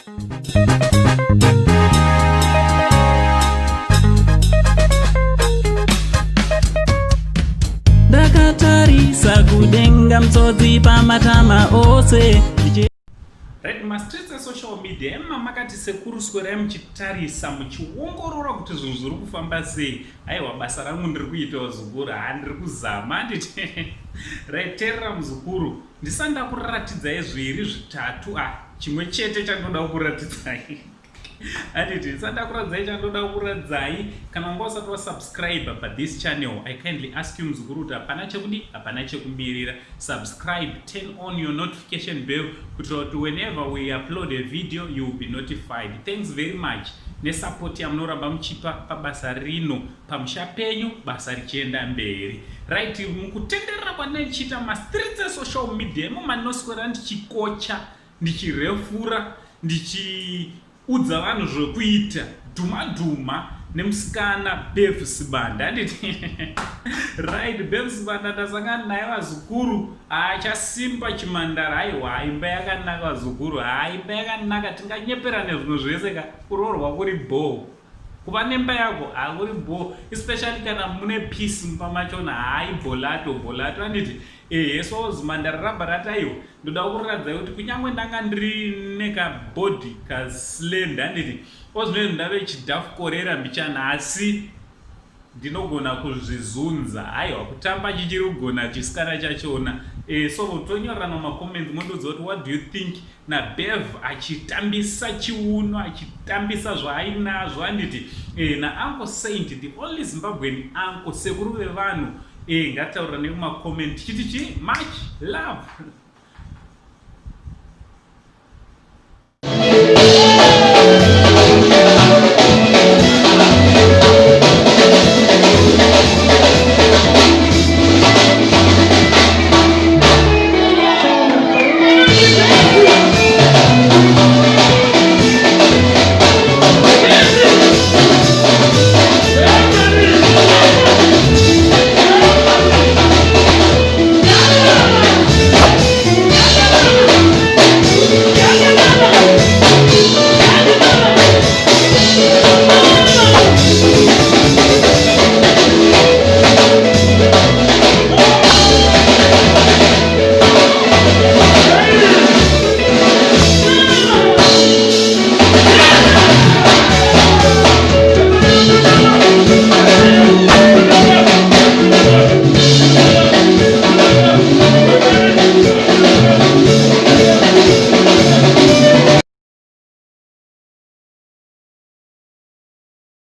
Ndakatarisa kudenga mtsodzi pamatama ose. Right, mastreets esocial media emamakati sekuru swera muchitarisa muchiongorora kuti zvinhu zviri kufamba sei. Aiwa, basa rangu ndiri kuitawo zukuru, handiri kuzama nditi. Right, teerera muzukuru, ndisanda kuratidzai zviri zvitatu, chimwe chete chandoda kuratidzai. Handiti ndisanda kuratidzai chandoda kuratidzai. Kana wanga usati wasubscribe this channel, I kindly ask you muzukuru kuti hapana chekudi, hapana chekumbirira. Subscribe, turn on your notification bell kuti whenever we upload a video you will be notified. Thanks very much nesupport yamunoramba muchipa pabasa rino pamusha penyu, basa richienda mberi. Right, mukutenderera kwandinochiita mastreets esocial media manoswera ndichikocha, ndichirefura, ndichiudza vanhu zvekuita, dhuma nemusikana Bev Sibanda. Handiti right, Bev Sibanda ndasangana naye vazukuru, achasimba chimandara. Aiwa, imba yakanaka vazukuru, imba yakanaka, tinganyepera nezvinhu zvese ka kuroorwa kuri bho. Kuva nemba yako kuri bho, especially kana mune peace mumba machona, bholato. Handiti so zimandara ramba rataiwa, ndoda kuratidza kuti kunyange ndanga ndiri nekabhodhi kaslend, handiti ozvino ndave chidhafukorera mbichana, asi ndinogona kuzvizunza. Aiwa, kutamba chichiri kugona chisikana chachona. So tonyorana mumacomments mondodza kuti what do you think naBev achitambisa chiuno, achitambisa zvaainazvo. Handiti naUncle Saint, the only Zimbabwean uncle, sekuru vevanhu. Ngataurira nekumakomenti chiti much love.